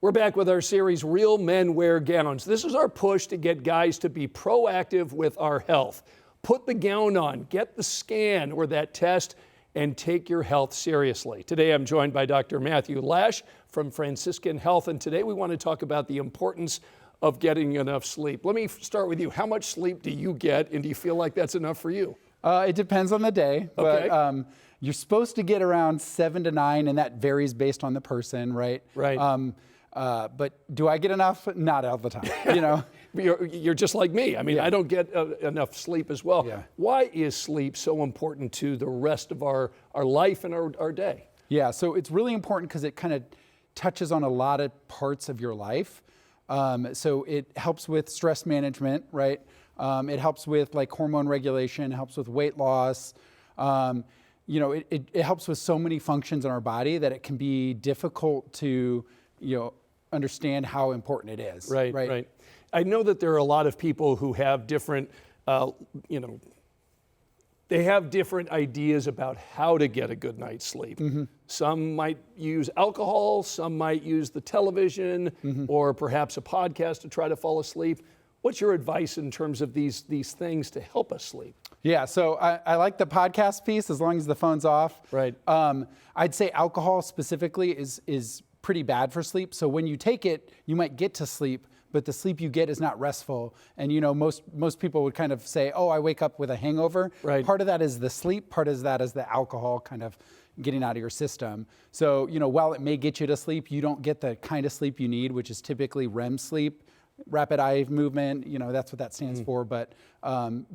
We're back with our series, Real Men Wear Gowns. This is our push to get guys to be proactive with our health. Put the gown on, get the scan or that test, and take your health seriously. Today I'm joined by Dr. Matthew Lash from Franciscan Health, and today we want to talk about the importance of getting enough sleep. Let me start with you. How much sleep do you get, and do you feel like that's enough for you? It depends on the day, but you're supposed to get around 7 to 9, and that varies based on the person, right? Right. But do I get enough? Not all the time, you know. You're just like me. I mean, Yeah. I don't get enough sleep as well. Yeah. Why is sleep so important to the rest of our life and our day? Yeah, so it's really important because it kind of touches on a lot of parts of your life. So it helps with stress management, right? It helps with like hormone regulation, helps with weight loss. It helps with so many functions in our body that it can be difficult to, understand how important it is. Right. I know that there are a lot of people who have different, they have different ideas about how to get a good night's sleep. Mm-hmm. Some might use alcohol, some might use the television, mm-hmm. or perhaps a podcast to try to fall asleep. What's your advice in terms of these things to help us sleep? Yeah, so I like the podcast piece as long as the phone's off. Right. I'd say alcohol specifically is pretty bad for sleep. So when you take it, you might get to sleep, but the sleep you get is not restful. And most people would kind of say, oh, I wake up with a hangover. Right. Part of that is the sleep, part of that is the alcohol kind of getting out of your system. So, while it may get you to sleep, you don't get the kind of sleep you need, which is typically REM sleep, rapid eye movement, that's what that stands for, but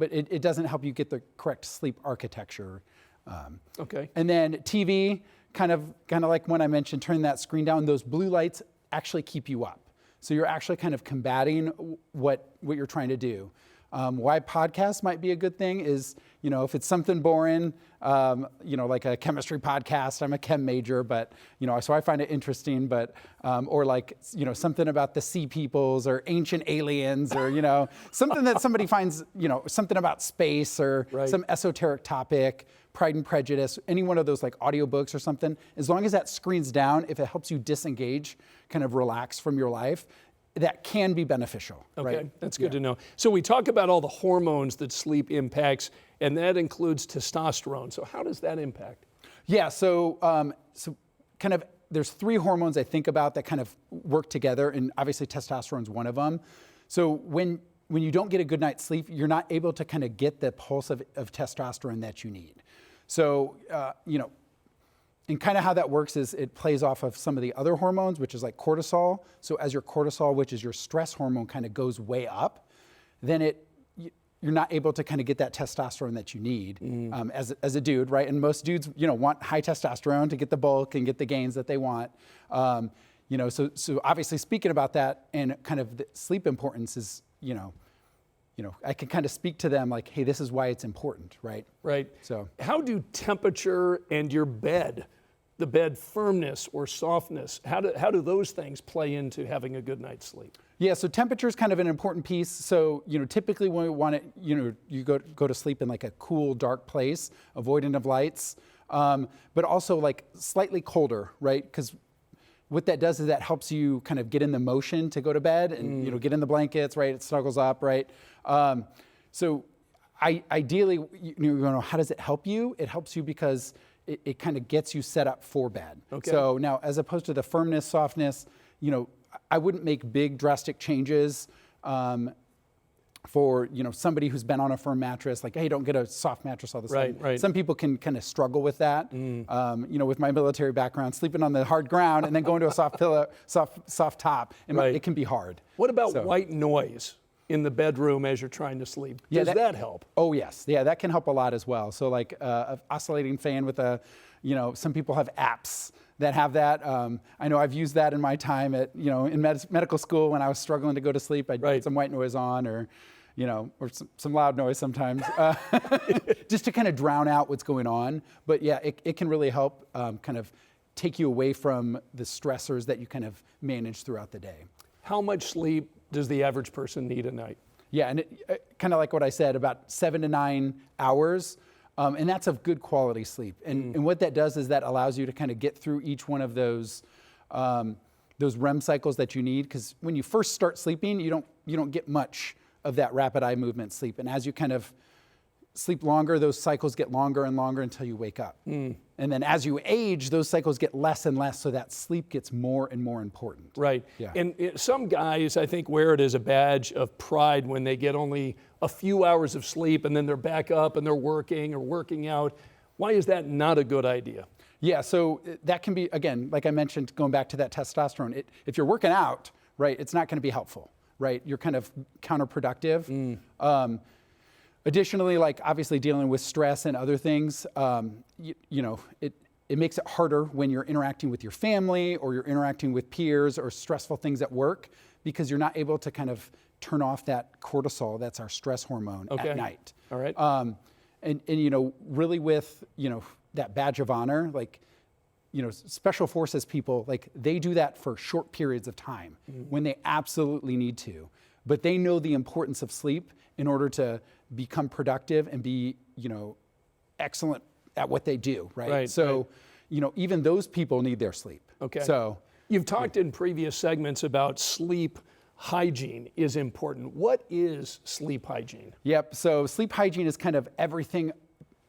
it doesn't help you get the correct sleep architecture. Okay. And then TV, kind of like when I mentioned, turn that screen down, those blue lights actually keep you up. So you're actually kind of combating what you're trying to do. Why podcasts might be a good thing is, if it's something boring, like a chemistry podcast, I'm a chem major, but, so I find it interesting, but, or like, something about the sea peoples or ancient aliens or, something that somebody finds, something about space or right. some esoteric topic, Pride and Prejudice, any one of those like audiobooks or something, as long as that screen's down, if it helps you disengage, kind of relax from your life, that can be beneficial. Okay, right? That's good to know. So we talk about all the hormones that sleep impacts, and that includes testosterone. So how does that impact? Yeah, so kind of there's 3 hormones I think about that kind of work together, and obviously testosterone is one of them. So when you don't get a good night's sleep, you're not able to kind of get the pulse of testosterone that you need. So, and kind of how that works is it plays off of some of the other hormones, which is like cortisol. So as your cortisol, which is your stress hormone, kind of goes way up, then you're not able to kind of get that testosterone that you need as a dude, right? And most dudes, want high testosterone to get the bulk and get the gains that they want. So obviously speaking about that and kind of the sleep importance is, I can kind of speak to them like, hey, this is why it's important, right? Right. So how do temperature and your bed, the bed firmness or softness, how do those things play into having a good night's sleep? Yeah, so temperature is kind of an important piece. So, typically when we want it, you go to sleep in like a cool, dark place, avoidant of lights, but also like slightly colder, right? Because what that does is that helps you kind of get in the motion to go to bed and, get in the blankets, right? It snuggles up, right? So ideally, how does it help you? It helps you because it kind of gets you set up for bed. Okay. So now, as opposed to the firmness, softness, I wouldn't make big drastic changes for somebody who's been on a firm mattress, like, hey, don't get a soft mattress all the time. Right. Some people can kind of struggle with that. With my military background, sleeping on the hard ground and then going to a soft pillow, soft top, it can be hard. What about white noise in the bedroom as you're trying to sleep? Does that help? Oh yes, yeah, that can help a lot as well. So like an oscillating fan with some people have apps that have that. I know I've used that in my time at in medical school when I was struggling to go to sleep. I'd put some white noise on or some loud noise sometimes, just to kind of drown out what's going on. But yeah, it can really help kind of take you away from the stressors that you kind of manage throughout the day. How much sleep does the average person need a night? Yeah, and kind of like what I said, about 7 to 9 hours. And that's of good quality sleep. And what that does is that allows you to kind of get through each one of those those REM cycles that you need, because when you first start sleeping, you don't get much of that rapid eye movement sleep. And as you kind of sleep longer, those cycles get longer and longer until you wake up. And then as you age, those cycles get less and less, so that sleep gets more and more important. Right. Yeah. And some guys, I think, wear it as a badge of pride when they get only a few hours of sleep and then they're back up and they're working or working out. Why is that not a good idea? Yeah, so that can be, again, like I mentioned, going back to that testosterone, if you're working out, right, it's not going to be helpful, right? You're kind of counterproductive. Additionally, like obviously dealing with stress and other things, it makes it harder when you're interacting with your family or you're interacting with peers or stressful things at work, because you're not able to kind of turn off that cortisol, that's our stress hormone, at night. All right. And really with, that badge of honor, like, special forces people, like they do that for short periods of time when they absolutely need to, but they know the importance of sleep in order to become productive and be, excellent at what they do, right? So, even those people need their sleep. Okay. So you've talked in previous segments about sleep hygiene is important. What is sleep hygiene? Yep, so sleep hygiene is kind of everything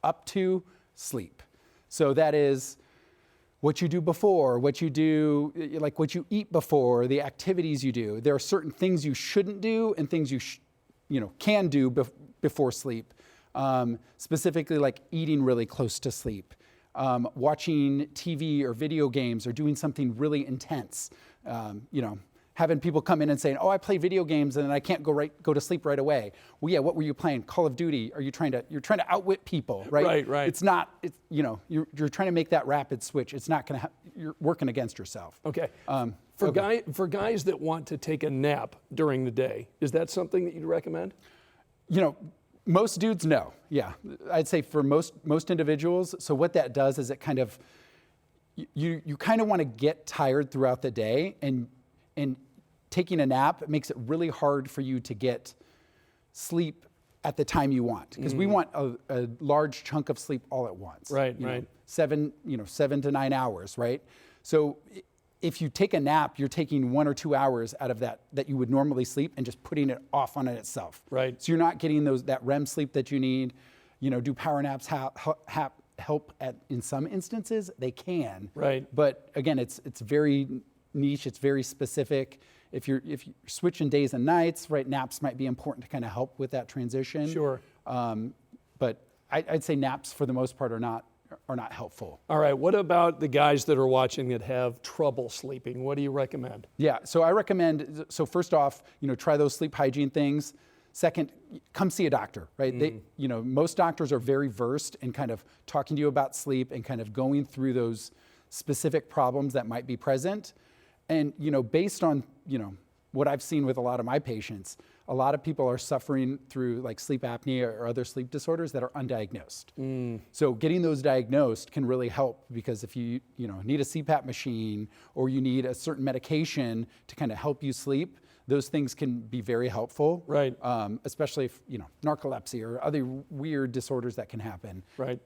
up to sleep. So that is what you do before, what you do, like what you eat before, the activities you do. There are certain things you shouldn't do and things you can do before sleep. Specifically like eating really close to sleep, watching TV or video games or doing something really intense. Having people come in and saying, "Oh, I play video games and I can't go to sleep right away." Well, yeah, what were you playing? Call of Duty? Are you trying to outwit people, right? Right. It's not. You're trying to make that rapid switch. It's not going to. You're working against yourself. Okay. For guys that want to take a nap during the day, is that something that you'd recommend? Most dudes, no. Yeah, I'd say for most individuals. So what that does is it kind of you kind of want to get tired throughout the day, and taking a nap makes it really hard for you to get sleep at the time you want, because we want a large chunk of sleep all at once. Right. 7 to 9 hours, right? So if you take a nap, you're taking 1 or 2 hours out of that you would normally sleep and just putting it off on it itself. Right. So you're not getting that REM sleep that you need. Do power naps help in some instances? They can. Right. But again, it's very niche. It's very specific. If you're switching days and nights, right, naps might be important to kind of help with that transition. Sure. But I'd say naps for the most part are not helpful. All right. What about the guys that are watching that have trouble sleeping? What do you recommend? Yeah. So I recommend. So first off, try those sleep hygiene things. Second, come see a doctor, right? Most doctors are very versed in kind of talking to you about sleep and kind of going through those specific problems that might be present. And, based on, what I've seen with a lot of my patients, a lot of people are suffering through like sleep apnea or other sleep disorders that are undiagnosed. So getting those diagnosed can really help, because if you, need a CPAP machine or you need a certain medication to kind of help you sleep, those things can be very helpful. Right. Especially if, narcolepsy or other weird disorders that can happen. Right.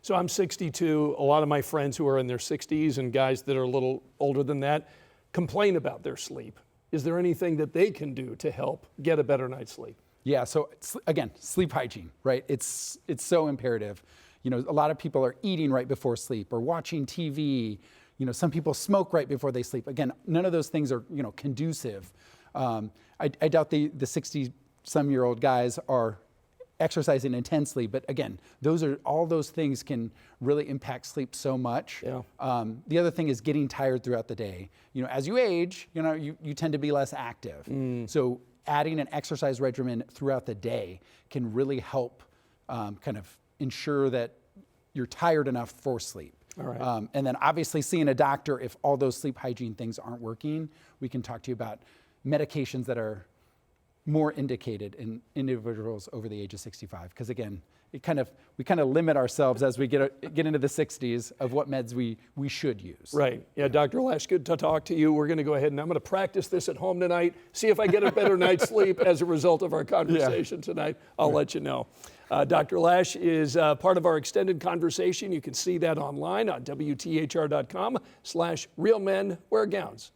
So I'm 62. A lot of my friends who are in their 60s and guys that are a little older than that complain about their sleep. Is there anything that they can do to help get a better night's sleep? Yeah, so again, sleep hygiene, right? It's so imperative. A lot of people are eating right before sleep or watching TV. Some people smoke right before they sleep. Again, none of those things are, conducive. I doubt the 60-some-year-old guys are exercising intensely, but again, all those things can really impact sleep so much. Yeah. The other thing is getting tired throughout the day. As you age, you tend to be less active. So adding an exercise regimen throughout the day can really help kind of ensure that you're tired enough for sleep. All right. And then obviously seeing a doctor if all those sleep hygiene things aren't working. We can talk to you about medications that are more indicated in individuals over the age of 65, because again, we kind of limit ourselves as we get into the 60s of what meds we should use. Right. Yeah, Dr. Lash, good to talk to you. We're going to go ahead and I'm going to practice this at home tonight, see if I get a better night's sleep as a result of our conversation tonight. I'll let you know. Dr. Lash is part of our extended conversation. You can see that online on WTHR.com/realmenweargowns.